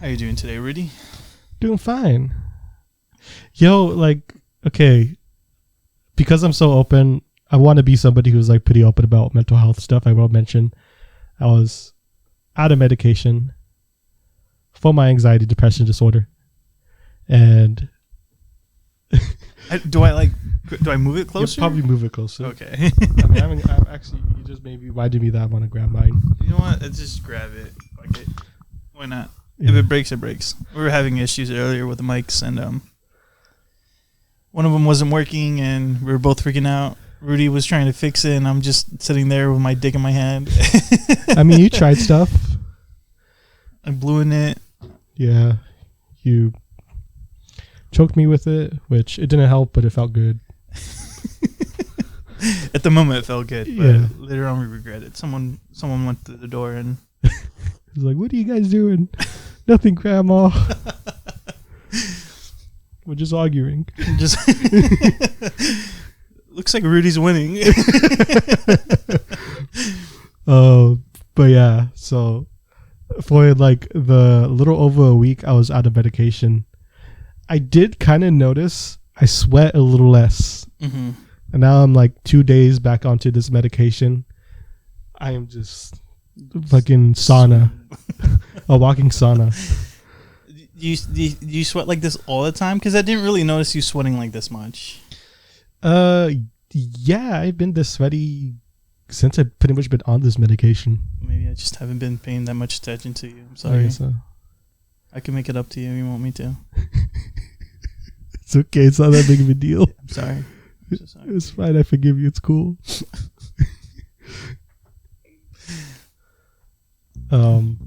How you doing today, Rudy? Doing fine. Yo, like, okay, because I'm so open, I want to be somebody who's like pretty open about mental health stuff. I will mention I was out of medication for my anxiety depression disorder. And do I move it closer? You'll probably move it closer. Okay. I'm actually, you just maybe reminded me that I want to grab mine. You know what? Let's just grab it. Fuck it. Why not? Yeah. If it breaks, it breaks. We were having issues earlier with the mics, and one of them wasn't working, and we were both freaking out. Rudy was trying to fix it, and I'm just sitting there with my dick in my hand. I mean, you tried stuff. I blew in it. Yeah. You choked me with it, which it didn't help, but it felt good. At the moment, it felt good, but Yeah. later on, we regret it. Someone went through the door, and It was like, what are you guys doing? Nothing, Grandma. We're just arguing. just looks like Rudy's winning. But yeah, so for like the little over a week I was out of medication, I did kind of notice I sweat a little less. Mm-hmm. And now I'm like 2 days back onto this medication. I am just fucking sauna. A walking sauna. Do you sweat like this all the time? Because I didn't really notice you sweating like this much. Yeah, I've been this sweaty since I've pretty much been on this medication. Maybe I just haven't been paying that much attention to you. I'm I sorry. guess so. I can make it up to you if you want me to. It's okay. It's not that big of a deal. I'm sorry. I'm so sorry. It's fine. I forgive you. It's cool.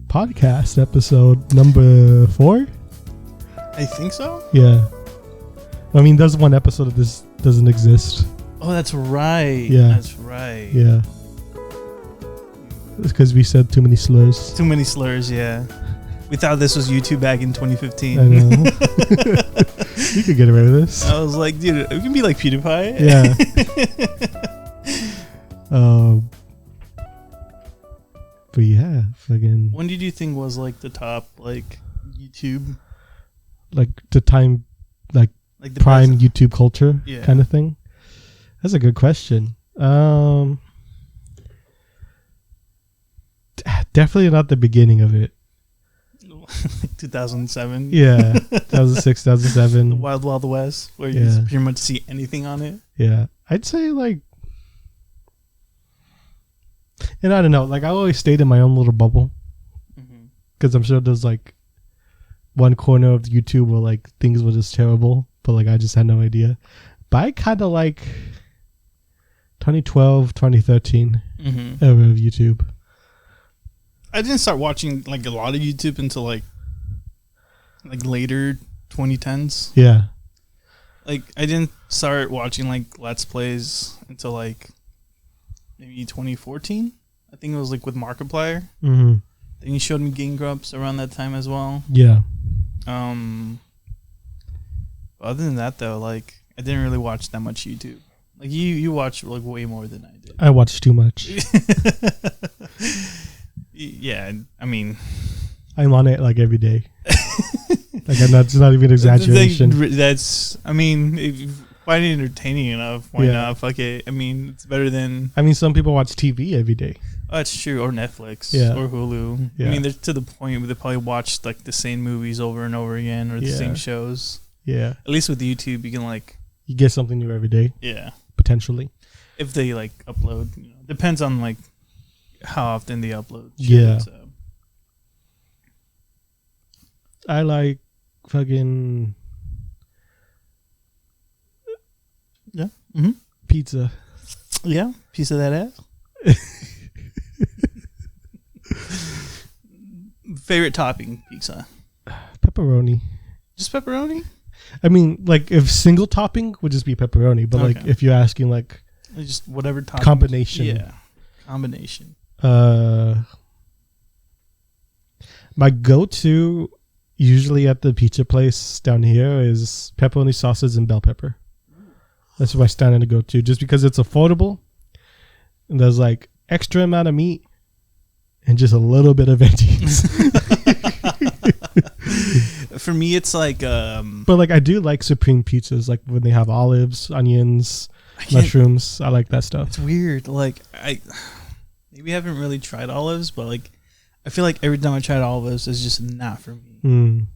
Podcast episode number 4. I think so. Yeah. I mean, there's one episode of this doesn't exist. Oh, that's right. Yeah. That's right. Yeah. It's because we said too many slurs. Too many slurs, yeah. We thought this was YouTube back in 2015. I know. You could get away with this. I was like, dude, we can be like PewDiePie. Yeah. But yeah, fucking. When did you think was like the top like YouTube? Like the time, like the prime best? YouTube culture kind of thing? That's a good question. Definitely not the beginning of it. 2007. Yeah, 2006, 2007. The Wild Wild West, where you just pretty much see anything on it. Yeah, I'd say like, and I don't know, like I always stayed in my own little bubble because I'm sure there's like one corner of YouTube where like things were just terrible, but like I just had no idea. But I kind of like 2012, 2013 era of YouTube. I didn't start watching like a lot of YouTube until like later 2010s. Yeah. Like I didn't start watching like Let's Plays until like maybe 2014. I think it was like with Markiplier. Mm-hmm. Then you showed me Game Grumps around that time as well. Yeah. Other than that though, like I didn't really watch that much YouTube. Like you watch like way more than I did. I watched too much. Yeah, I mean, I'm on it like every day. Like it's not even exaggeration. That's I mean, if you find it entertaining enough, why not? Fuck it. I mean, it's better than. I mean, some people watch TV every day. Oh, that's true. Or Netflix. Or Hulu. Yeah. I mean, they're to the point where they probably watch like the same movies over and over again, or the same shows. Yeah. At least with YouTube, you can like. You get something new every day. Yeah. Potentially. If they like upload, depends on like how often they upload. Yeah. So. I like fucking. Yeah. Pizza. Yeah. Piece of that ass. Favorite topping pizza? Pepperoni. Just pepperoni? I mean, like if single topping would just be pepperoni, but like if you're asking like just whatever topping combination. Yeah. Combination. My go-to usually at the pizza place down here is pepperoni sausage and bell pepper. That's my standard go-to just because it's affordable and there's like extra amount of meat and just a little bit of veggies. for me, it's like. But like I do like supreme pizzas, like when they have olives, onions, mushrooms. I like that stuff. It's weird. Like maybe I haven't really tried olives, but like I feel like every time I tried olives, it's just not for me.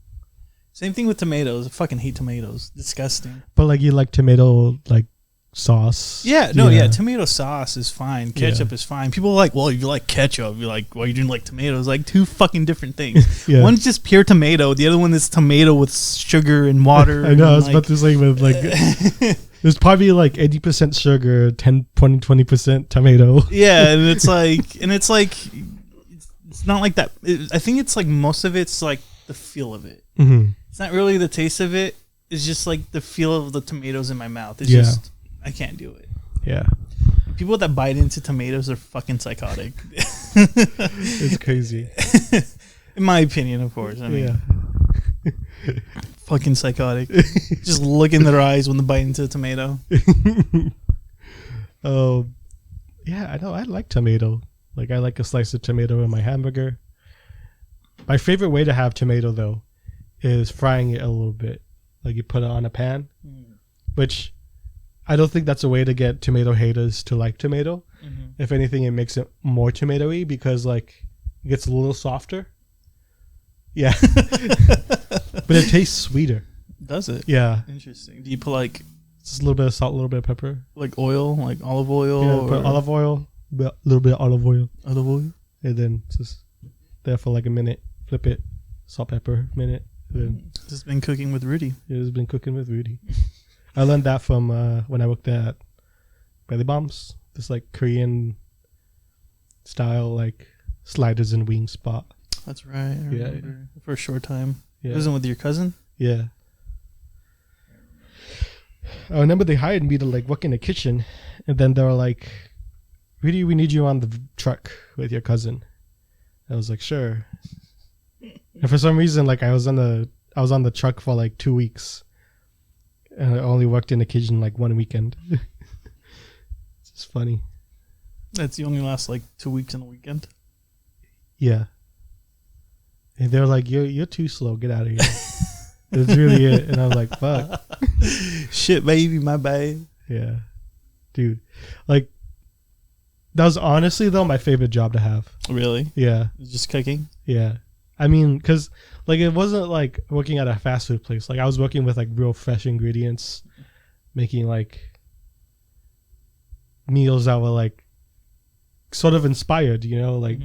Same thing with tomatoes. I fucking hate tomatoes. Disgusting. But like you like tomato like sauce. Yeah, tomato sauce is fine. Ketchup is fine. People are like, well, if you like ketchup, you're like, well, you didn't like tomatoes. Like two fucking different things. One's just pure tomato. The other one is tomato with sugar and water. I know. I was about to say with like there's probably like 80% sugar, 20% tomato. Yeah, and it's like it's not like that. I think it's like most of it's like the feel of it. It's not really the taste of it. It's just like the feel of the tomatoes in my mouth. It's just I can't do it. Yeah. People that bite into tomatoes are fucking psychotic. It's crazy. In my opinion, of course. I mean, fucking psychotic. Just look in their eyes when they bite into a tomato. Oh, yeah, I know. I like tomato. Like I like a slice of tomato in my hamburger. My favorite way to have tomato though is frying it a little bit. Like you put it on a pan, which I don't think that's a way to get tomato haters to like tomato. If anything, it makes it more tomatoey because like it gets a little softer. Yeah. But it tastes sweeter. Does it? Yeah. Interesting. Do you put like just a little bit of salt, a little bit of pepper, like oil, like olive oil? Yeah, put olive oil, a little bit of olive oil. Olive oil? And then just there for like a minute, flip it, salt, pepper, minute. Then this has been cooking with Rudy. It has been cooking with Rudy. I learned that from when I worked at Belly Bombs, this like Korean style like sliders and wings spot. That's right. I remember. For a short time. Yeah. Wasn't with your cousin? Yeah. I remember they hired me to like work in the kitchen, and then they were like, "Rudy, we need you on the truck with your cousin." I was like, "Sure." And for some reason, like I was on the truck for like 2 weeks, and I only worked in the kitchen like one weekend. It's just funny. That's you only last like 2 weeks in a weekend. Yeah. And they're like, "You're too slow. Get out of here." That's really it. And I'm like, "Fuck." Shit, baby, my bad. Yeah, dude. Like that was honestly though my favorite job to have. Really? Yeah. Just cooking? Yeah. I mean, because like it wasn't like working at a fast food place. Like I was working with like real fresh ingredients, making like meals that were like sort of inspired, you know, like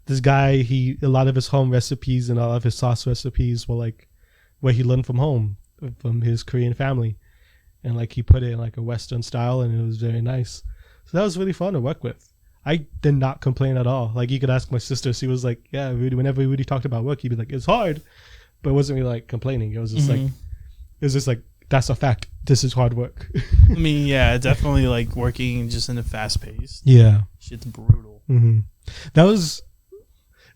this guy, a lot of his home recipes and all of his sauce recipes were like where he learned from home, from his Korean family. And like he put it in like a Western style, and it was very nice. So that was really fun to work with. I did not complain at all. Like you could ask my sister, she was like, "Yeah, Rudy." Whenever Rudy talked about work, he'd be like, "It's hard," but it wasn't really like complaining. It was just like, "That's a fact. This is hard work." I mean, yeah, definitely like working just in a fast pace. Yeah, shit's brutal. That was.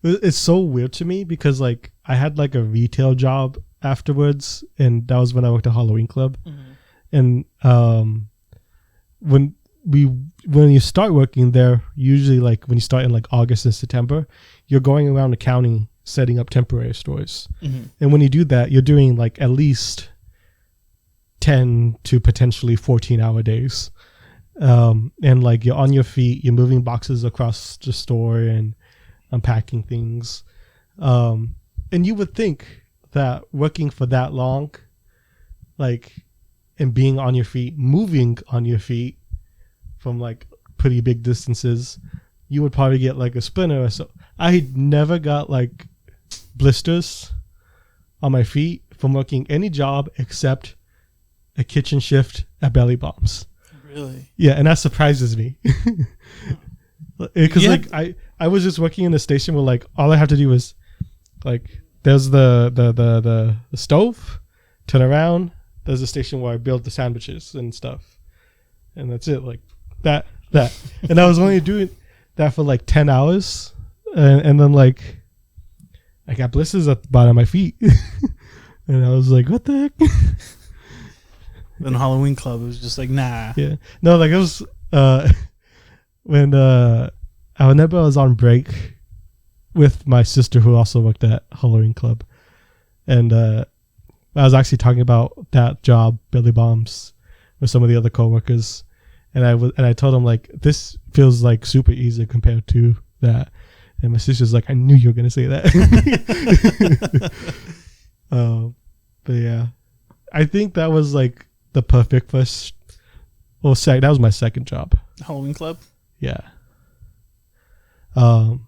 It's so weird to me because like I had like a retail job afterwards, and that was when I worked at Halloween Club, and when you start working there, usually like when you start in like August and September, you're going around the county setting up temporary stores. And when you do that, you're doing like at least 10 to potentially 14-hour days. And like you're on your feet, you're moving boxes across the store and unpacking things. And you would think that working for that long, like, and being on your feet, moving on your feet, from like pretty big distances, you would probably get like a splinter or so. I never got like blisters on my feet from working any job except a kitchen shift at Belly Bombs. Really? Yeah, and that surprises me. Because like I was just working in a station where like all I have to do is like there's the stove, turn around, there's a station where I build the sandwiches and stuff, and that's it. Like that and I was only doing that for like 10 hours, and then like I got blisters at the bottom of my feet. And I was like, what the heck? Then Halloween Club, it was just like, nah. Yeah, no, like it was when I remember I was on break with my sister who also worked at Halloween Club, And I was actually talking about that job, Billy Bombs, with some of the other coworkers, and I told them like, this feels like super easy compared to that. And my sister's like, I knew you were gonna say that. But yeah, I think that was like the perfect first. Well, that was my second job. Halloween Club. Yeah. No,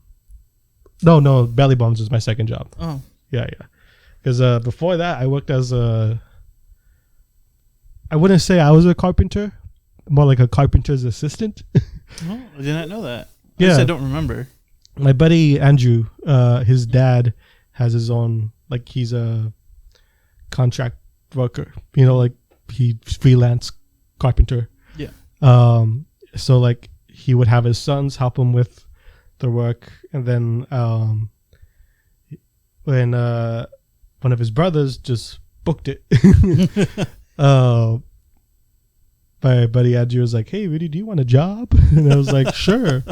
Belly Bombs was my second job. Oh. Yeah. Because before that, I worked as I wouldn't say I was a carpenter, more like a carpenter's assistant. Oh, I did not know that. Yeah. I don't remember. My buddy Andrew, his dad has his own, like, he's a contract worker. You know, like, he freelance carpenter. Yeah. So like he would have his sons help him with the work, and then when one of his brothers just booked it, my buddy Andrew was like, "Hey, Rudy, do you want a job?" And I was like, "Sure."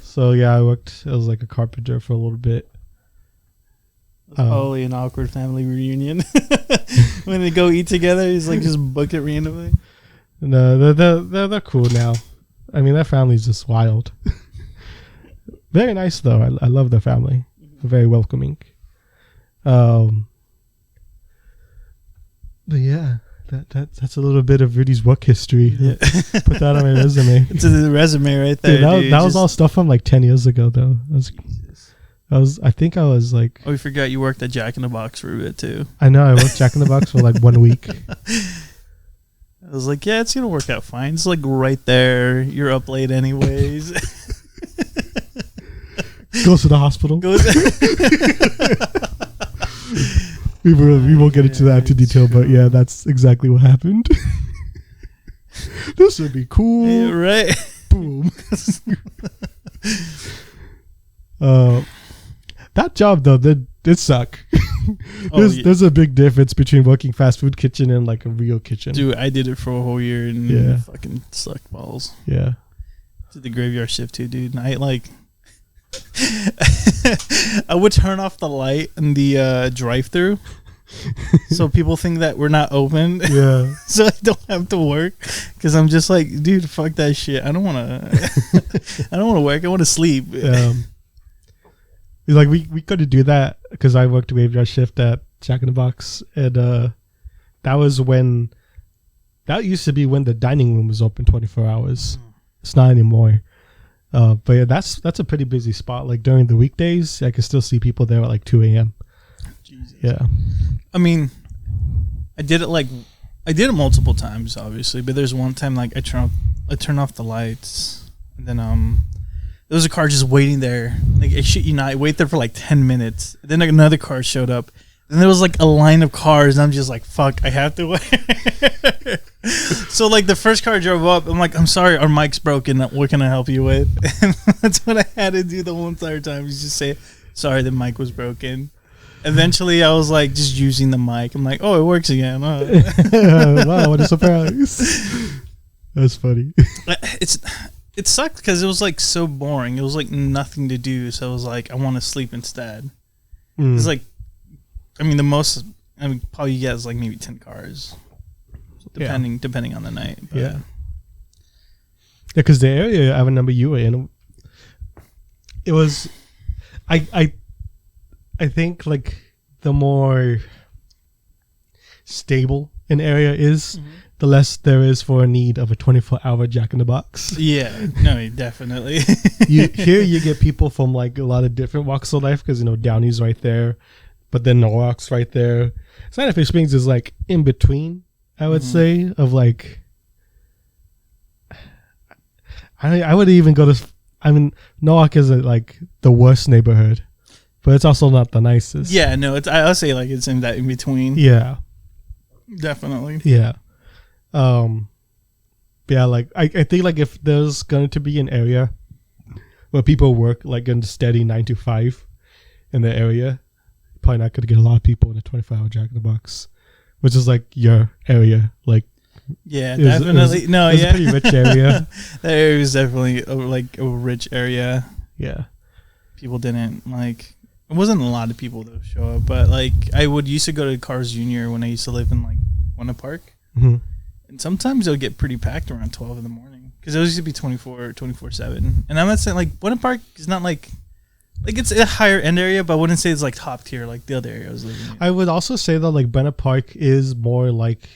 So yeah, I worked as like a carpenter for a little bit. Probably an awkward family reunion when they go eat together. He's like just booked it randomly. No, they're cool now. I mean, their family's just wild. Very nice though. I love their family. They're very welcoming. But yeah, that's a little bit of Rudy's work history. Yeah. Put that on my resume. It's a resume right there. Dude, that was all stuff from like 10 years ago though. I think I was like. Oh, we forgot you worked at Jack in the Box for a bit too. I know, I worked Jack in the Box for like 1 week. I was like, yeah, it's gonna work out fine. It's like right there. You're up late anyways. Goes to the hospital. We won't get into that into detail, but yeah, that's exactly what happened. This would be cool. Yeah, right. Boom. That job though, did suck. There's a big difference between working fast food kitchen and like a real kitchen. Dude, I did it for a whole year and yeah, fucking sucked balls. Yeah. Did the graveyard shift too, dude. And I like I would turn off the light in the drive-through so people think that we're not open. Yeah. So I don't have to work because I'm just like, dude, fuck that shit. I don't want to work. I want to sleep. Like we couldn't do that because I worked graveyard shift at Jack in the Box, and that used to be when the dining room was open 24 hours. It's not anymore. But yeah, that's a pretty busy spot. Like during the weekdays, I can still see people there at like 2 a.m. Jesus. Yeah. I mean, I did it multiple times, obviously, but there's one time like I turn off the lights, and then there was a car just waiting there. Like, I shit you not, I wait there for like 10 minutes. Then like, another car showed up. And there was like a line of cars, and I'm just like, fuck, I have to wait. So like the first car drove up. I'm like, I'm sorry, our mic's broken. What can I help you with? And that's what I had to do the whole entire time. Was just say, sorry, the mic was broken. Eventually, I was like just using the mic. I'm like, oh, it works again. Wow, what a surprise. That's funny. It sucked because it was like so boring. It was like nothing to do. So I was like, I want to sleep instead. It's like, I mean, probably you get is like maybe 10 cars, depending on the night. But. Yeah. Yeah, because the area I remember you were in, it was, I think like the more stable an area is, the less there is for a need of a 24-hour Jack in the Box. Yeah, no, definitely. Here you get people from like a lot of different walks of life because, Downey's right there, but then Norwalk's right there. Santa Fe Springs is like in between, I would say, of like, I would even go to, I mean, Norwalk isn't like the worst neighborhood, but it's also not the nicest. Yeah, no, I'll say like it's in that in between. Yeah. Definitely. Yeah. Yeah, like I think like if there's going to be an area where people work like in steady 9 to 5 in the area, you're probably not going to get a lot of people in a 24-hour Jack in the Box, which is like your area. Like, yeah, definitely. It was a pretty rich area. That area was definitely like a rich area. Yeah. People didn't like It wasn't a lot of people that show up, but like I would used to go to Cars Jr. when I used to live in like Buena Park, and sometimes it would get pretty packed around 12 in the morning because it used to be 24/7. And I'm not saying like Buena Park is not like it's a higher end area, but I wouldn't say it's like top tier like the other area I was living in. I would also say that like Buena Park is more like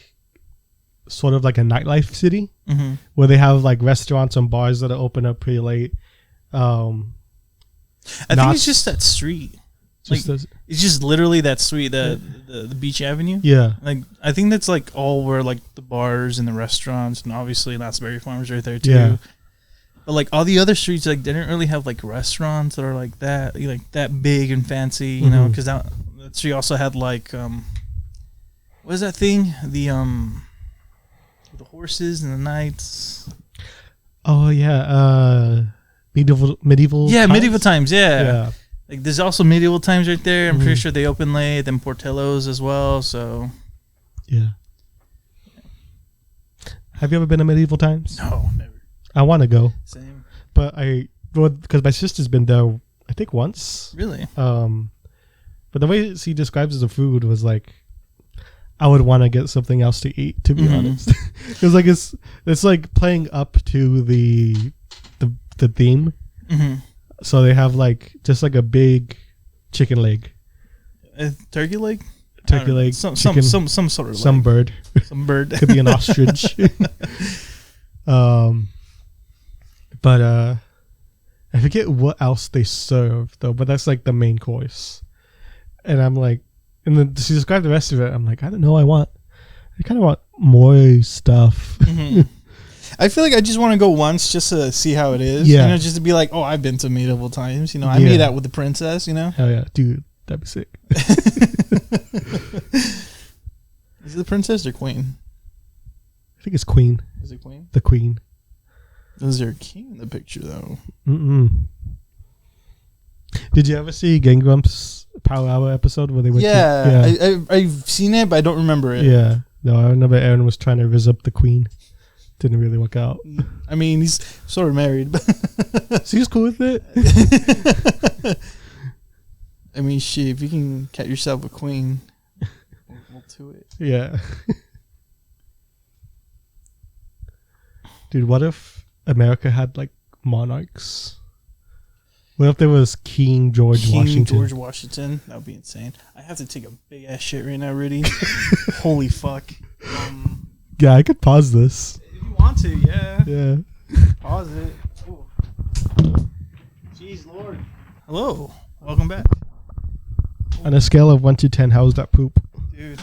sort of like a nightlife city where they have like restaurants and bars that are open up pretty late. I think it's just that street. Like, it's just literally that street, the Beach Avenue. Yeah. Like I think that's like all where like the bars and the restaurants and obviously Knott's Farms right there too. Yeah. But like all the other streets, like they didn't really have like restaurants that are like that big and fancy, you know, because that street also had like what is that thing? The horses and the knights. Oh yeah, medieval. Yeah, times? medieval times. Yeah. Like there's also medieval times right there. I'm pretty sure they open late. Then Portillo's as well. So. Yeah. Have you ever been to medieval times? No, never. I want to go. Same. But because my sister's been there, I think once. Really? But the way she describes the food was like, I would want to get something else to eat, to be honest. Because like it's like playing up to the theme. So they have like just like a big chicken leg, turkey leg, chicken, some sort of some leg. bird, some bird. could be an ostrich. But I forget what else they serve though. But that's like the main course, and I'm like, and then she described the rest of it. I'm like, I don't know. I kind of want more stuff. I feel like I just want to go once just to see how it is. Yeah. You know, just to be like, oh, I've been to medieval times. You know, I made out with the princess, you know? Hell yeah. Dude, that'd be sick. Is it the princess or queen? I think it's queen. Is it queen? The queen. Is there a king in the picture, though? Did you ever see Gang Grumps Power Hour episode where they went I've seen it, but I don't remember it. Yeah. No, I remember Aaron was trying to rizz up the queen. Didn't really work out. I mean, he's sort of married, but so he's cool with it. I mean, shit, if you can get yourself a queen, we'll do it. Yeah. Dude, what if America had like monarchs? What if there was King George Washington? George Washington? That would be insane. I have to take a big ass shit right now, Rudy. Holy fuck. Yeah, I could pause this. If you want to, yeah. Yeah. Pause it. Ooh. Jeez, Lord. Hello. Welcome back. On a scale of 1 to 10, how's that poop? Dude.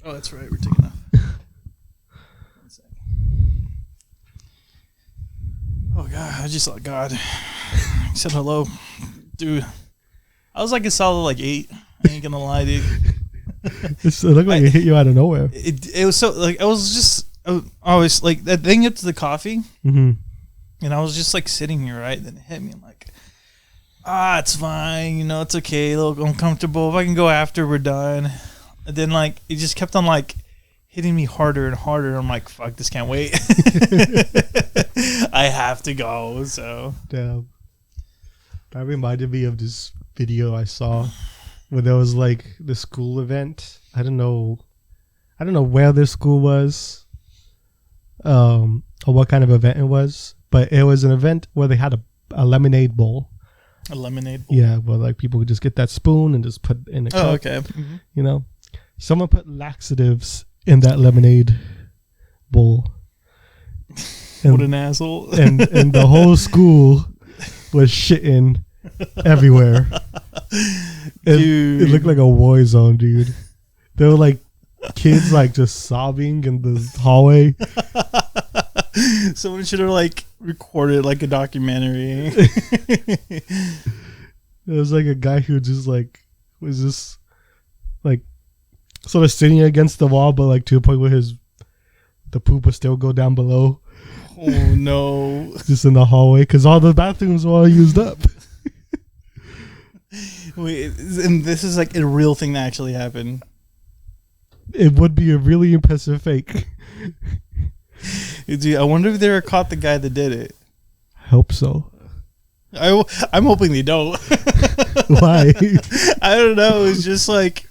Oh, that's right. We're taking off. 1 second. Oh, God. I just saw God. He said hello. Dude. I was like a solid like 8. I ain't gonna lie, dude. It looked like it hit you out of nowhere. It was so like I was like that thing hit to the coffee, and I was just like sitting here, right? Then it hit me. I'm like, it's fine, you know, it's okay. A little uncomfortable. If I can go after, we're done. And then like it just kept on like hitting me harder and harder. I'm like, fuck, this can't wait. I have to go. So damn, that reminded me of this video I saw. Where there was like the school event. I don't know where this school was, or what kind of event it was. But it was an event where they had a lemonade bowl. A lemonade bowl? Yeah, where like people would just get that spoon and just put it in a cup. Oh, okay. You know, someone put laxatives in that lemonade bowl. And, what an asshole! and the whole school was shitting everywhere. Dude. It looked like a war zone, dude. There were like kids like just sobbing in the hallway. Someone should have like recorded like a documentary. There was like a guy who just like was just like sort of sitting against the wall, but like to a point where the poop would still go down below. Oh no! Just in the hallway because all the bathrooms were all used up. Wait, and this is like a real thing that actually happened. It would be a really impressive fake. Dude, I wonder if they ever caught the guy that did it. I hope so. I'm hoping they don't. Why? I don't know. It's just like,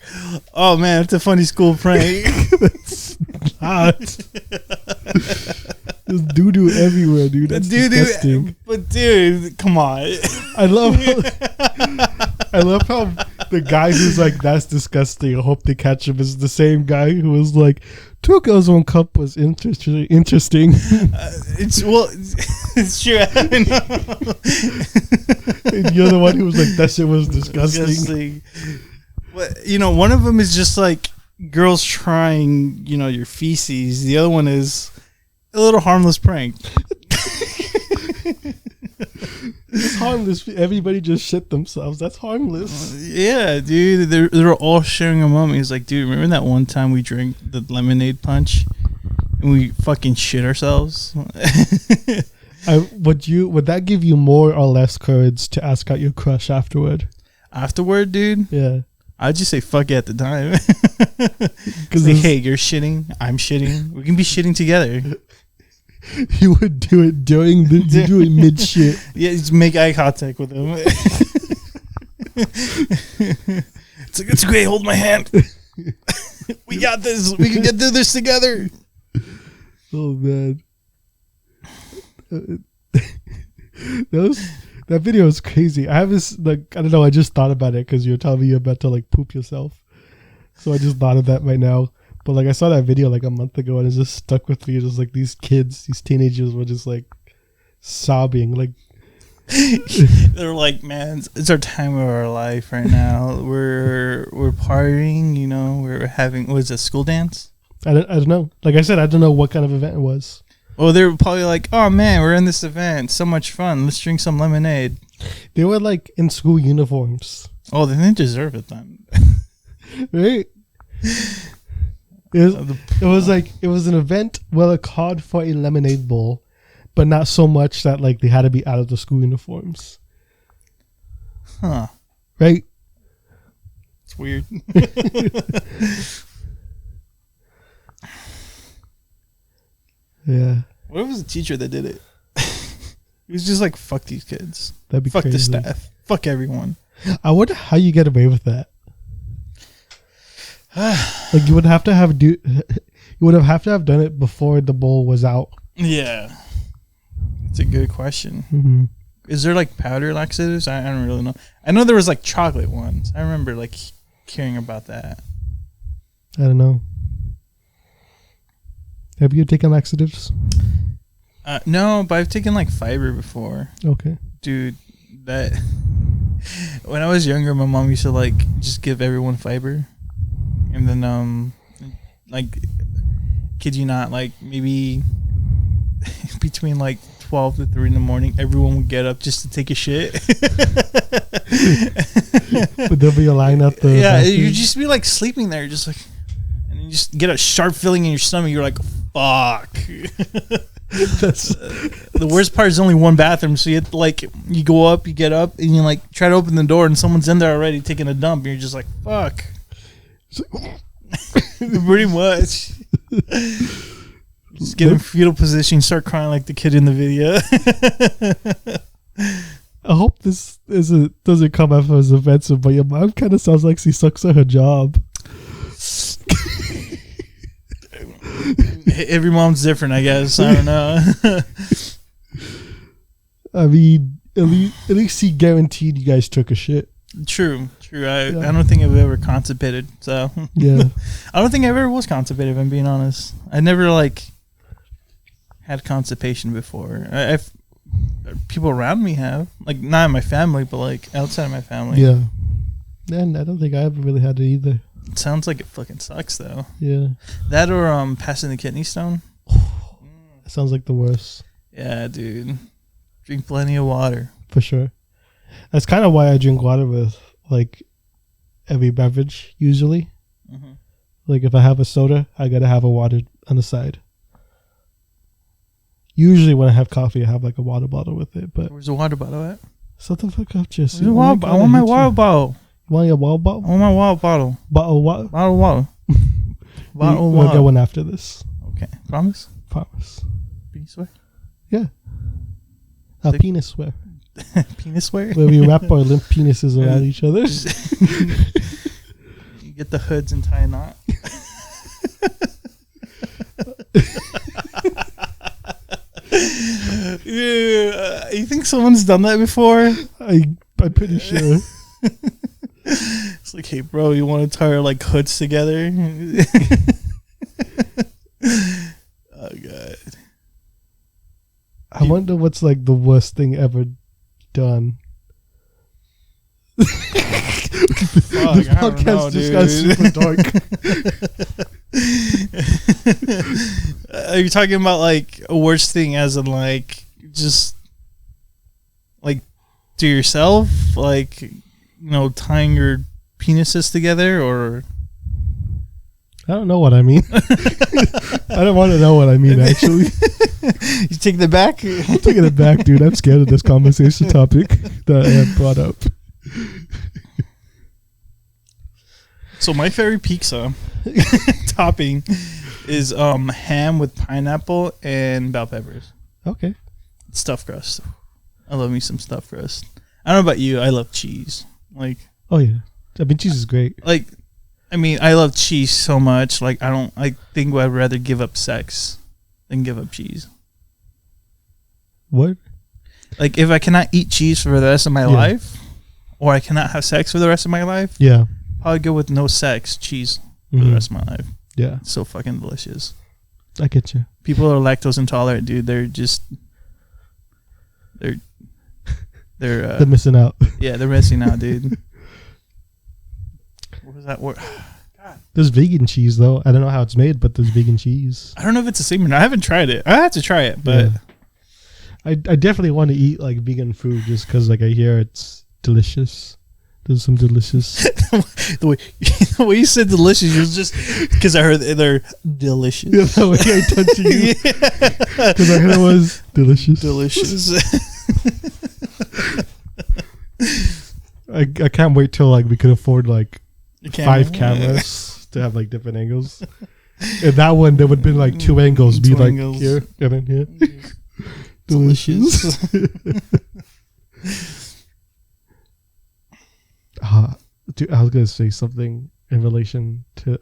oh man, it's a funny school prank. It's not. There's doo-doo everywhere, dude. That's disgusting. But dude, come on. I love how the guy who's like, that's disgusting, I hope they catch him, is the same guy who was like, 2 girls, 1 cup was interesting. It's true. And you're the one who was like, that shit was disgusting. But, one of them is just like girls trying, your feces. The other one is a little harmless prank. It's harmless. Everybody just shit themselves. That's harmless. Yeah, dude. They're all sharing a moment. He's like, dude, remember that one time we drank the lemonade punch and we fucking shit ourselves? Would that give you more or less courage to ask out your crush afterward? Afterward, dude? Yeah. I'd just say fuck it at the time. Because hey, you're shitting, I'm shitting. We can be shitting together. You would do it during you do it mid shit. Yeah, just make eye contact with him. It's like, it's great, hold my hand. We got this. We can get through this together. Oh man. That video is crazy. I have this, like, I don't know, I just thought about it because you're telling me you're about to like poop yourself. So I just thought of that right now. But like I saw that video like a month ago and it just stuck with me. It was like these teenagers were just like sobbing. Like they're like, man, it's our time of our life right now. We're partying, we're having, what is it, school dance? I don't know. Like I said, I don't know what kind of event it was. Well, they were probably like, oh man, we're in this event. So much fun. Let's drink some lemonade. They were like in school uniforms. Oh, then they deserve it then. Right? It was an event where it called for a lemonade bowl, but not so much that like they had to be out of the school uniforms. Huh. Right? It's weird. Yeah. What if it was a teacher that did it? He was just like, fuck these kids. That'd be fuck crazy. The staff. Fuck everyone. I wonder how you get away with that. Like you would have to have done it before the bowl was out. Yeah. It's a good question. Mm-hmm. Is there like powder laxatives? I don't really know. I know there was like chocolate ones. I remember like hearing about that. I don't know. Have you taken laxatives? No, but I've taken like fiber before. Okay. Dude, that when I was younger, my mom used to like just give everyone fiber. And then like kid you not, like maybe between like 12 to 3 in the morning, everyone would get up just to take a shit. Would there be a line at the bathroom? You'd just be like sleeping there, just like, and you just get a sharp feeling in your stomach. You're like, fuck. The worst part is only one bathroom, so you have to, like, you go up, you get up, and you like try to open the door, and someone's in there already taking a dump. And you're just like, fuck. Pretty much. Just get in fetal position, start crying like the kid in the video. I hope this doesn't come off as offensive, but your mom kind of sounds like she sucks at her job. Every mom's different, I guess. I don't know. I mean, at least he guaranteed you guys took a shit. True. I don't think I've ever constipated, so yeah. I don't think I ever was constipated, if I'm being honest. I never like had constipation before. I've people around me have, like, not in my family, but like outside of my family. Yeah. And I don't think I ever really had it either. It sounds like it fucking sucks though. Yeah. That or passing the kidney stone. That sounds like the worst. Yeah, dude. Drink plenty of water. For sure. That's kind of why I drink water with like every beverage usually. Mm-hmm. Like if I have a soda, I gotta have a water on the side. Usually when I have coffee, I have like a water bottle with it. But where's the water bottle at? Shut the fuck up, Jessi. I want my water bottle. You want your water bottle? I want my water bottle. Bottle what? Bottle water. Bottle water. We'll get one after this. Okay. Promise? Promise. Penis swear? Yeah. A penis swear. Penis wear? Where we wrap our limp penises around each other. You get the hoods and tie a knot. You think someone's done that before? I'm pretty sure. It's like, hey, bro, you want to tie our like hoods together? Oh god. I wonder what's like the worst thing ever done. This podcast just got super dark. Are you talking about like a worst thing as in like just like to yourself, like, you know, tying your penises together, or? I don't know what I mean. I don't want to know what I mean, actually. You taking it back? I'm taking it back, dude. I'm scared of this conversation topic that I have brought up. So my favorite pizza topping is ham with pineapple and bell peppers. Okay. Stuffed crust. I love me some stuffed crust. I don't know about you. I love cheese. Like, oh yeah, I mean cheese is great. Like, I mean, I love cheese so much. Like, I think I'd rather give up sex than give up cheese. What? Like, if I cannot eat cheese for the rest of my life, or I cannot have sex for the rest of my life, probably go with no sex, cheese for the rest of my life. Yeah. It's so fucking delicious. I get you. People are lactose intolerant, dude. They're just... They're missing out. Yeah, they're missing out, dude. What was that word? God. There's vegan cheese though. I don't know how it's made, but there's vegan cheese. I don't know if it's the same or not. I haven't tried it. I have to try it, but I definitely want to eat like vegan food just because like I hear it's delicious. There's some delicious. the way you said delicious, it was just because I heard they're delicious. Yeah, the way I turned to you. Because I heard it was delicious. Delicious. I can't wait till like we could afford like 5 cameras to have like different angles. And that one there would be like 2 angles, be like angles. Here and then here. Delicious. Dude, I was gonna say something in relation to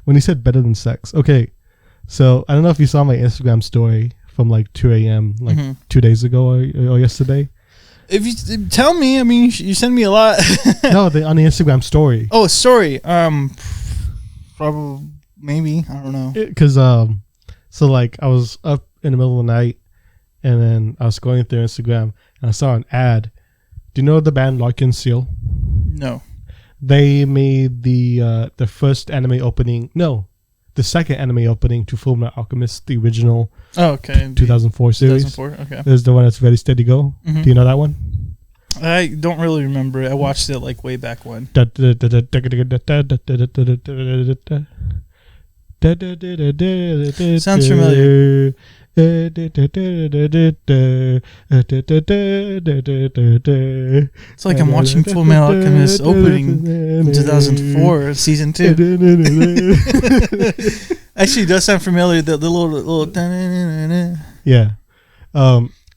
when he said better than sex. Okay, so I don't know if you saw my Instagram story from like 2 a.m. like 2 days ago or yesterday. If you tell me, I mean, you send me a lot. No, on the Instagram story. Oh, story. Probably, maybe, I don't know. Because so like I was up in the middle of the night, and then I was going through Instagram and I saw an ad. Do you know the band Larkin Seal? No. They made the first anime opening. No, the second anime opening to Fullmetal Alchemist, the original. Oh, okay. 2004 series. 2004. Okay. There's the one that's Ready Steady Go. Do you know that one? I don't really remember it. I watched it like way back when. Sounds familiar. It's like I'm watching Fullmetal Alchemist opening in 2004 season 2. Actually, it does sound familiar. The little yeah.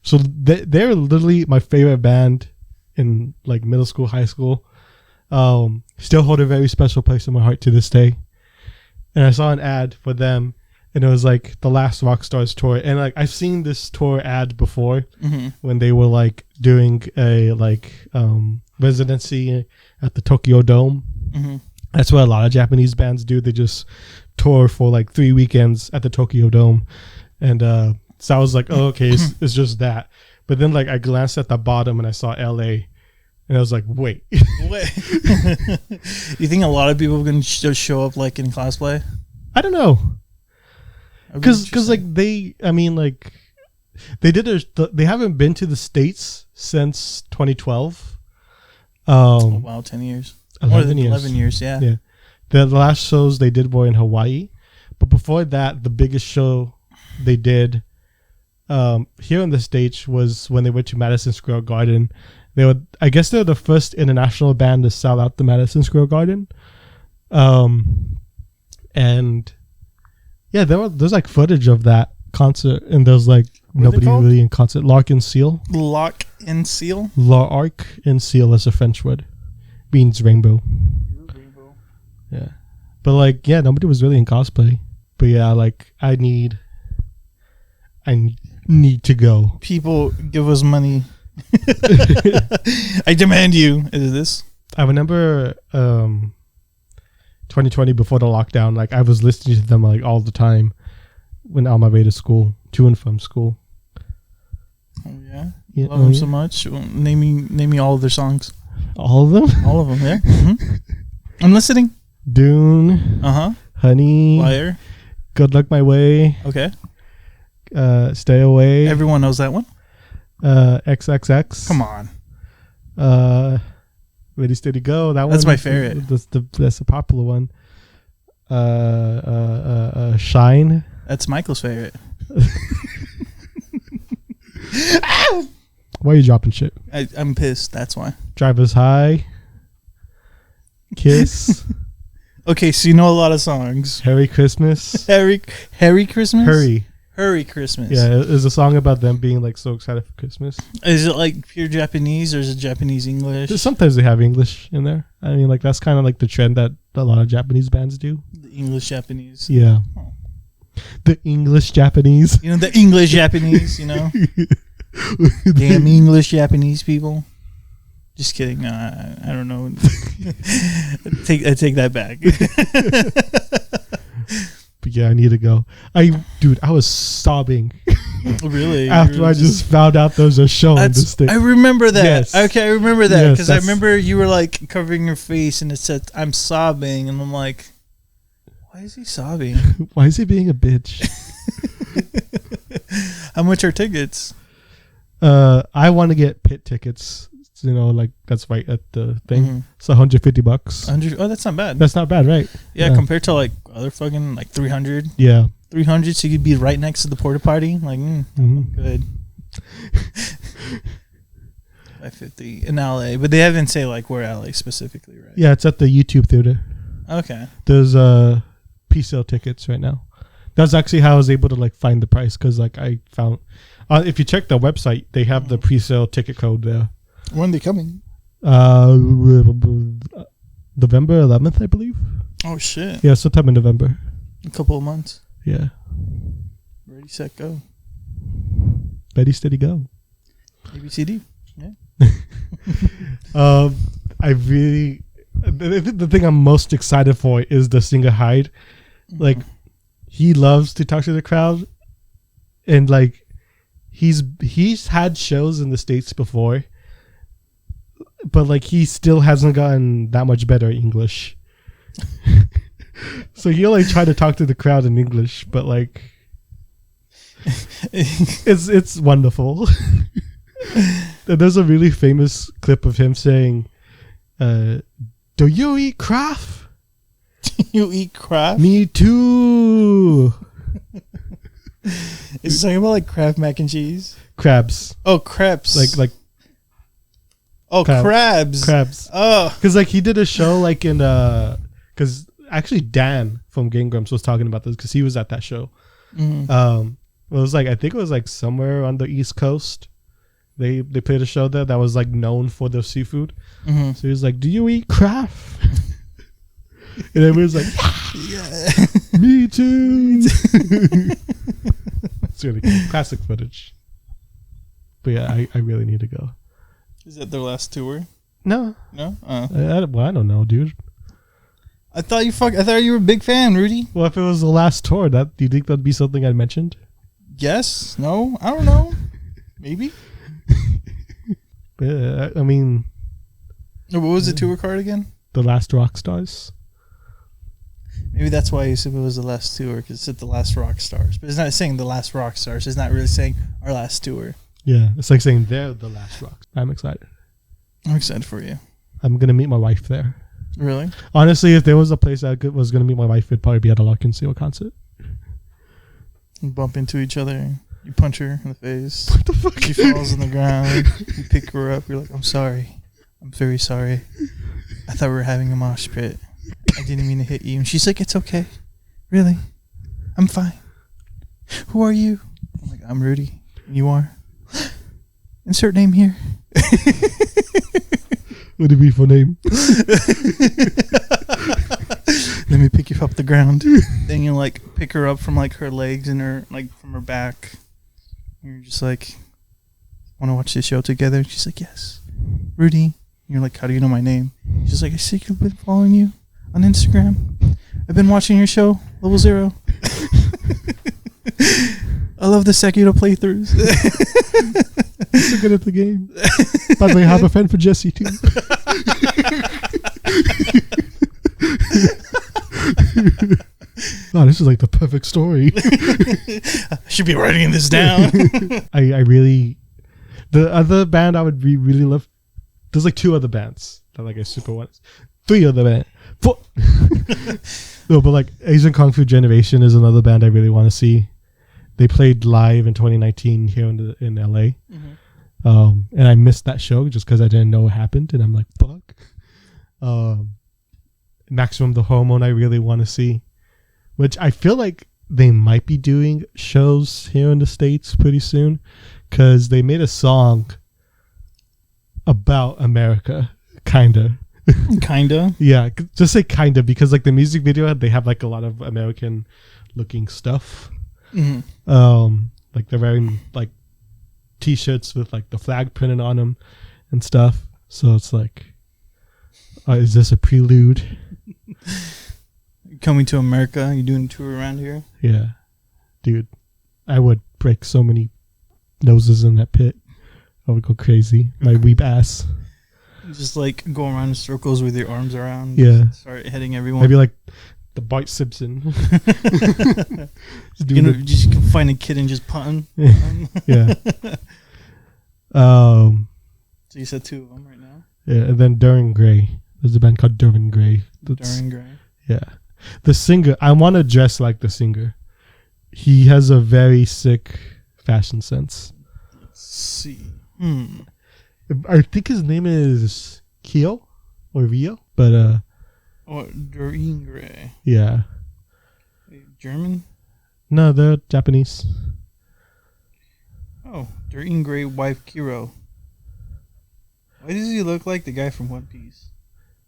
So they're literally my favorite band in like middle school, high school. Still hold a very special place in my heart to this day. And I saw an ad for them, and it was like the last Rockstars tour. And like I've seen this tour ad before when they were like doing a like residency at the Tokyo Dome. That's what a lot of Japanese bands do. They just tour for like 3 weekends at the Tokyo Dome. And so I was like, oh, okay, it's just that. But then like I glanced at the bottom and I saw LA. And I was like, wait. You think a lot of people can just show up like in cosplay? I don't know. Because like they haven't been to the States since 2012. Oh, wow, 10 years. 11 years. 11 years, yeah. Yeah. The last shows they did were in Hawaii. But before that, the biggest show they did here in the States was when they went to Madison Square Garden. I guess they were the first international band to sell out the Madison Square Garden. And yeah, there's like footage of that concert, and there's like nobody really in concert. Lark and Seal. Lock and Seal. Lark and Seal is a French word. Means rainbow. Rainbow. Yeah. But like, yeah, nobody was really in cosplay. But yeah, like I need to go. People give us money. I demand you. Is this? I remember 2020 before the lockdown, like I was listening to them like all the time when on my way to school, to and from school. Oh yeah. Love them so much. Well, name me all of their songs. All of them? All of them, yeah. Mm-hmm. I'm listening. Dune. Honey. Liar. Good Luck My Way. Okay. Stay Away. Everyone knows that one. XXX. Come on. Ready, Steady, Go. That That's one. my favorite. That's a popular one. Shine. That's Michael's favorite. Why are you dropping shit? I'm pissed. That's why. Driver's High. Kiss. Okay, so you know a lot of songs. Harry Christmas. Harry Christmas? Hurry Christmas. Yeah, it's a song about them being like so excited for Christmas. Is it like pure Japanese or is it Japanese English? Sometimes they have English in there. I mean, like that's kind of like the trend that a lot of Japanese bands do. The English Japanese. Yeah. Oh. The English Japanese. You know, the English Japanese, you know? Damn English Japanese people. Just kidding. I don't know. I take that back. But yeah, I need to go. Dude, I was sobbing. Really? After I just found out there was a show in this thing. I remember that. Yes. Okay, I remember that because Yes, I remember you were like covering your face and it said, "I'm sobbing," and I'm like, "Why is he sobbing? Why is he being a bitch?" How much are tickets? I want to get pit tickets. You know, like that's right at the thing. Mm-hmm. It's $150. 100. Oh, that's not bad. That's not bad, right? Yeah, compared to like other fucking like 300. Yeah, 300. So you could be right next to the porta potty. Like, good. 550 in LA, but they haven't say like where LA specifically, right? Yeah, it's at the YouTube theater. Okay. There's pre-sale tickets right now. That's actually how I was able to like find the price because like I found if you check the website, they have the pre-sale ticket code there. When are they coming? November 11th, I believe. Oh shit! Yeah, sometime in November. A couple of months. Yeah. Ready, set, go. Ready, steady, go. ABCD. Yeah. I really the thing I'm most excited for is the singer Hyde. Like he loves to talk to the crowd, and like he's had shows in the States before. But like he still hasn't gotten that much better at English. So he'll like try to talk to the crowd in English, but like it's wonderful. There's a really famous clip of him saying, "Do you eat Kraft? Do you eat Kraft? Me too." Is it talking about like Kraft mac and cheese? Crabs. Oh, crepes. Like oh, crabs. Oh, because like he did a show like in because actually Dan from Game Grumps was talking about this because he was at that show. It was like I think it was like somewhere on the East Coast. They played a show there that was like known for their seafood. So he was like, "Do you eat Kraft?" And everyone's like, "Yeah, me too." It's really cool. Classic footage. But yeah, I really need to go. Is that their last tour? No. I don't know, dude. I thought you were a big fan, Rudy. Well, if it was the last tour, do you think that'd be something I mentioned? Yes. No. I don't know. Maybe. I mean, what was the tour card again? The Last Rock Stars. Maybe that's why you said it was the last tour because it said the Last Rock Stars, but it's not saying the Last Rock Stars. It's not really saying our last tour. Yeah, it's like saying they're the last rock. I'm excited. I'm excited for you. I'm gonna meet my wife there. Really? Honestly, if there was a place I was gonna meet my wife, it'd probably be at a Lock and Seal concert. You bump into each other. You punch her in the face. What the fuck? She falls on the ground. You pick her up. You're like, "I'm sorry. I'm very sorry. I thought we were having a mosh pit. I didn't mean to hit you." And she's like, "It's okay. Really? I'm fine. Who are you?" I'm like, "I'm Rudy." You are? Insert name here. What would it be for name? Let me pick you up the ground. Then you like pick her up from like her legs and her like from her back. And you're just like, want to watch this show together? She's like, yes. Rudy. And you're like, how do you know my name? She's like, I see you've been following you on Instagram. I've been watching your show, LevelZero. I love the Sekiro playthroughs. You're so good at the game. By the way, I have a friend for Jessi too. Oh, this is like the perfect story. I should be writing this down. I really, the other band I would really love. There's like 2 other bands that like I super want. 3 other bands. 4. No, but like Asian Kung Fu Generation is another band I really want to see. They played live in 2019 here in LA. And I missed that show just because I didn't know what happened, and I'm like, fuck. Maximum the Hormone I really want to see, which I feel like they might be doing shows here in the States pretty soon, because they made a song about America, kinda. Yeah, just say kinda, because like the music video, they have like a lot of American looking stuff. Like they're wearing like t-shirts with like the flag printed on them and stuff, so it's like, is this a prelude? Coming to America, you doing a tour around here? Yeah, dude, I would break so many noses in that pit. I would go crazy. My weep ass. Just like go around in circles with your arms around. Yeah, start hitting everyone. Maybe like the Bart Simpson. Just find a kid and just punting. Yeah. So you said 2 of them right now. Yeah, and then Duran Gray. There's a band called Duran Gray. Duran Gray. Yeah, the singer. I want to dress like the singer. He has a very sick fashion sense. Let's see. I think his name is Kyo or Rio, but Duran Gray. Yeah. German? No, they're Japanese. Oh, Duran Gray wife Kiro. Why does he look like the guy from One Piece?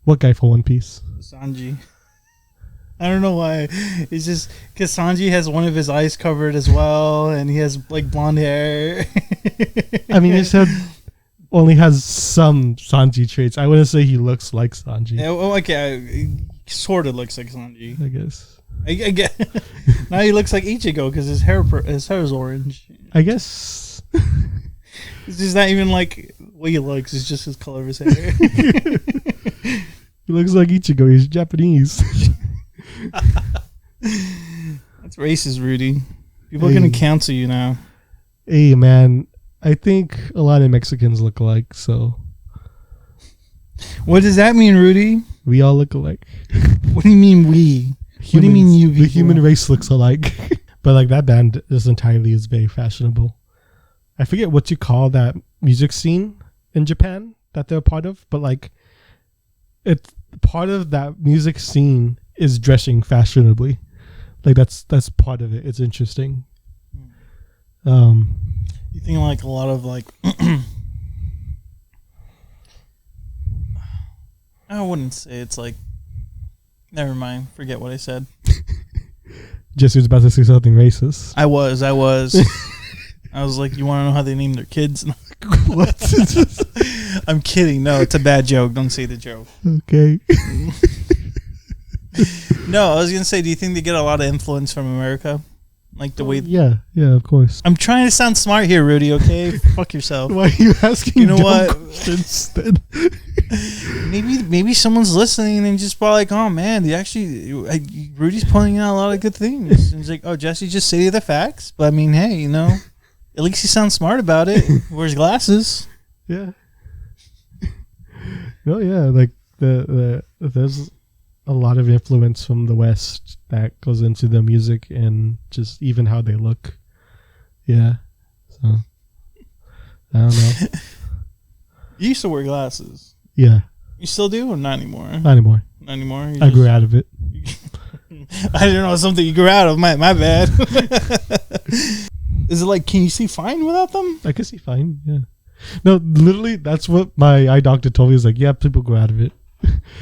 What guy from One Piece? Sanji. I don't know why. It's just because Sanji has one of his eyes covered as well, and he has like blonde hair. I mean, his head only has some Sanji traits. I wouldn't say he looks like Sanji. Yeah, well, okay, he sort of looks like Sanji. I guess. I get. Now he looks like Ichigo because his hair is orange. I guess. It's just not even like what he looks. It's just his color of his hair. He looks like Ichigo. He's Japanese. That's racist, Rudy. People are gonna cancel you now. Hey, man. I think a lot of Mexicans look alike, so. What does that mean, Rudy? We all look alike. What do you mean we? Humans, what do you mean you people? The human race looks alike. But like that band is very fashionable. I forget what you call that music scene in Japan that they're a part of, but like it's part of that music scene is dressing fashionably. Like that's part of it. It's interesting. You think like a lot of like I wouldn't say it's like, never mind, forget what I said. Jessi was about to say something racist. I was I was like, you want to know how they name their kids? What? I'm kidding. No, it's a bad joke. Don't say the joke. Okay. No, I was going to say, do you think they get a lot of influence from America? Like the way... Yeah, of course. I'm trying to sound smart here, Rudy, okay? Fuck yourself. Why are you asking you know what? questions then? Maybe someone's listening and just probably like, oh man, Rudy's pointing out a lot of good things. And it's like, oh, Jessi, just say the facts. But I mean, hey, you know, at least he sounds smart about it. Wears glasses. Yeah. No, yeah, like there's a lot of influence from the West that goes into the music and just even how they look. Yeah. So I don't know. You used to wear glasses. Yeah. You still do or not anymore? Not anymore. Not anymore? I grew out of it. I didn't know something you grew out of. My bad. Is it like, can you see fine without them? I can see fine. Yeah. No, literally, that's what my eye doctor told me. Is like, yeah, people go out of it.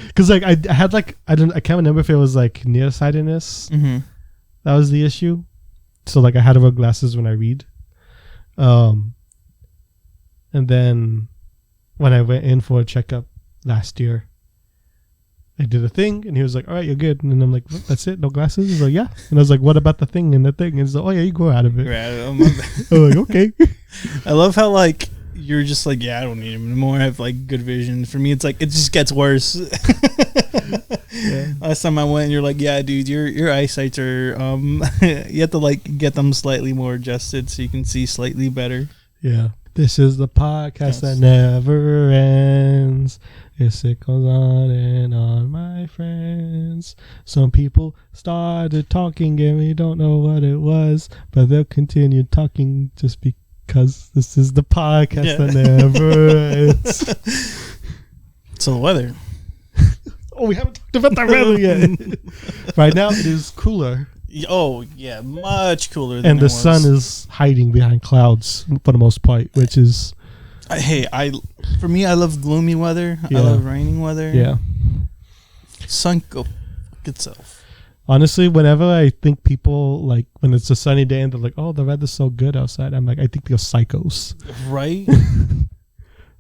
Because like I had like I can't remember if it was like nearsightedness. Mm-hmm. That was the issue. So like I had to wear glasses when I read. And then when I went in for a checkup last year, I did a thing, and he was like, "All right, you're good." And then I'm like, "What, that's it? No glasses?" He's like, "Yeah." And I was like, "What about the thing and the thing?" And he's like, "Oh yeah, you go out of it." I'm like, "Okay." I love how like you're just like, yeah, I don't need him anymore. I have like good vision. For me, it's like it just gets worse. Yeah. Last time I went, and you're like, yeah, dude, your eyesights are you have to like get them slightly more adjusted so you can see slightly better. Yeah. This is the podcast that never ends. Yes, it goes on and on, my friends. Some people started talking and we don't know what it was, but they'll continue talking just because this is the podcast that never ends. So the weather. Oh, we haven't talked about the weather yet. Right now, it is cooler. Oh, yeah, much cooler than and the sun is hiding behind clouds for the most part, which is... for me, I love gloomy weather. Yeah. I love raining weather. Yeah. Sun go fuck itself. Honestly, whenever I think people, like, when it's a sunny day and they're like, oh, the weather's so good outside, I'm like, I think they're psychos. Right?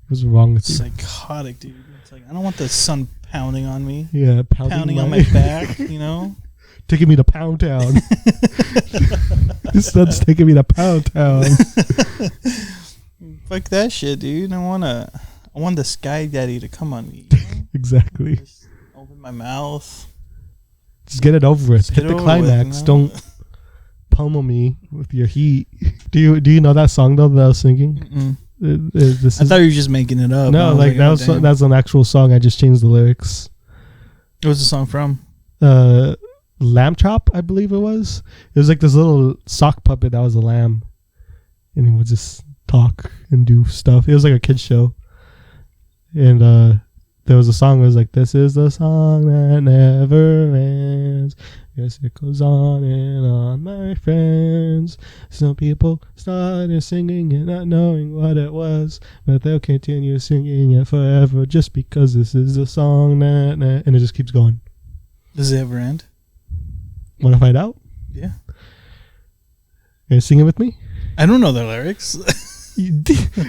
What's wrong with you? Psychotic, dude. It's like, I don't want the sun pounding on me. Yeah, pounding on my back, you know? Taking me to Pound Town. This sun's taking me to Pound Town. Fuck that shit, dude. I want the sky daddy to come on me. You know? Exactly. Just open my mouth. Just get it over with. Hit the climax. Don't pummel me with your heat. Do you know that song though that I was singing? I thought you were just making it up. No, like that's an actual song. I just changed the lyrics. What was the song from? Lamb Chop, I believe it was. It was like this little sock puppet that was a lamb, and he would just talk and do stuff. It was like a kid's show, and there was a song that was like, "This is the song that never ends. Yes, it goes on and on, my friends. Some people started singing it not knowing what it was, but they'll continue singing it forever just because this is the song that and it just keeps going." Does it ever end? Want to find out? Yeah. Are you singing with me? I don't know the lyrics.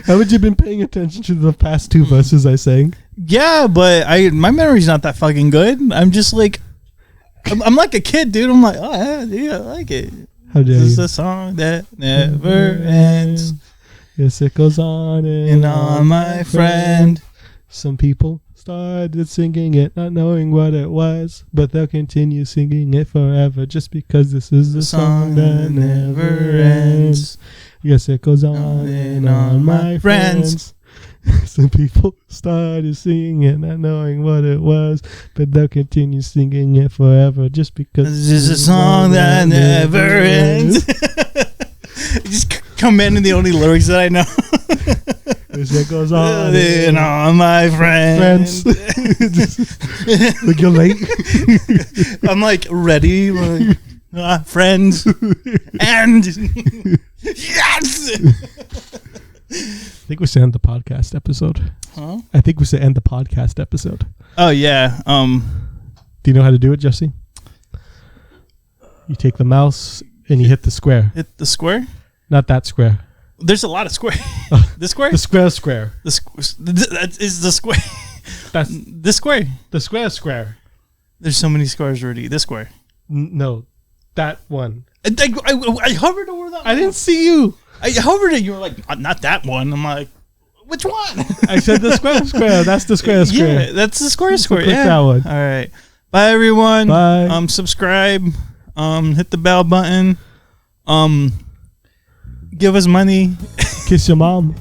Haven't you been paying attention to the past two verses I sang? Yeah, but my memory's not that fucking good. I'm just like, I'm like a kid, dude. I'm like, oh yeah, dude, I like it. How dare this is a song that never ends. Yes, it goes on and on, my friend. Some people started singing it not knowing what it was, but they'll continue singing it forever just because this is the song that never ends. Yes, it goes on and on, my friends. Some people started singing it not knowing what it was, but they'll continue singing it forever just because this is a song that never ends. Just commenting the only lyrics that I know. It goes on and on, my friends. Like you're late. I'm like ready, like friends, and yes. I think we should end the podcast episode. Huh? I think we should end the podcast episode. Oh yeah. Do you know how to do it, Jessi? You take the mouse and you hit the square. Hit the square? Not that square. There's a lot of square. The square? The square. That is the square. That's the square. The square. There's so many squares already. This square. No, that one. I hovered over that. I didn't see you. I hovered it. You were like, not that one. I'm like, which one? I said the square. That's the square. Yeah, that's the square. So click yeah. that one. All right. Bye, everyone. Bye. Subscribe. Hit the bell button. Give us money. Kiss your mom.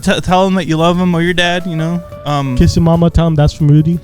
Tell them that you love them or your dad. You know. Kiss your mama. Tell them that's from Rudy.